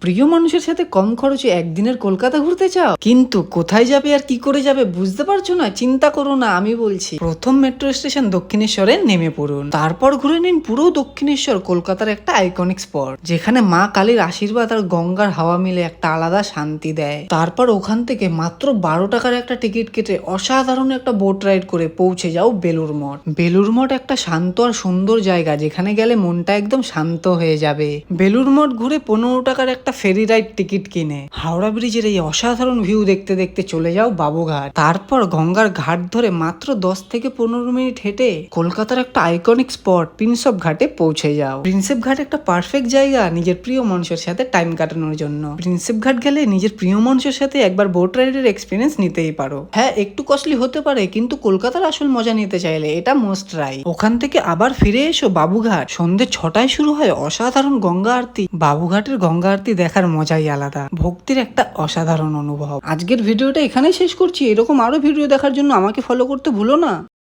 প্রিয় মানুষের সাথে কম খরচে একদিনের কলকাতা ঘুরতে চাও, কিন্তু কোথায় যাবে আর কি করে যাবে বুঝতে পারছো না? চিন্তা করো না, আমি বলছি। প্রথম মেট্রো স্টেশন দক্ষিণেশ্বরে নেমে পড়ুন, তারপর ঘুরে নিন পুরো দক্ষিণেশ্বর, কলকাতার একটা আইকনিক স্পট, যেখানে মা কালীর আশীর্বাদ আর গঙ্গার হাওয়া মিলে একটা আলাদা শান্তি দেয়। তারপর ওখান থেকে মাত্র 12 টাকার একটা টিকিট কেটে অসাধারণ একটা বোট রাইড করে পৌঁছে যাও বেলুর মঠ। বেলুর মঠ একটা শান্ত আর সুন্দর জায়গা, যেখানে গেলে মনটা একদম শান্ত হয়ে যাবে। বেলুর মঠ ঘুরে 15 টাকার একটা ফেরি রাইড টিকিট কিনে হাওড়া ব্রিজের এই অসাধারণ ভিউ দেখতে দেখতে চলে যাও বাবুঘাট। তারপর গঙ্গার ঘাট ধরে মাত্র 10 থেকে 15 মিনিট হেঁটে কলকাতার একটা আইকনিক স্পট প্রিন্সেপ ঘাটে পৌঁছে যাও। প্রিন্সেপ ঘাট একটা পারফেক্ট জায়গা নিজের প্রিয় মানুষের সাথে টাইম কাটানোর জন্য। প্রিন্সেপ ঘাট গেলে নিজের প্রিয় মানুষের সাথে একবার বোট রাইডের এক্সপিরিয়েন্স নিতেই পারো। হ্যাঁ, একটু কস্টলি হতে পারে, কিন্তু কলকাতার আসল মজা নিতে চাইলে এটা মোস্ট রাইট। ওখান থেকে আবার ফিরে এসো বাবুঘাট। সন্ধ্যে 6টায় শুরু হয় অসাধারণ গঙ্গা আরতি। বাবুঘাটের গঙ্গা আরতি দেখার মজাই আলাদা, ভক্তির একটা অসাধারণ অনুভব। আজকের ভিডিওটা এখানেই শেষ করছি। এরকম আরো ভিডিও দেখার জন্য আমাকে ফলো করতে ভুলো না।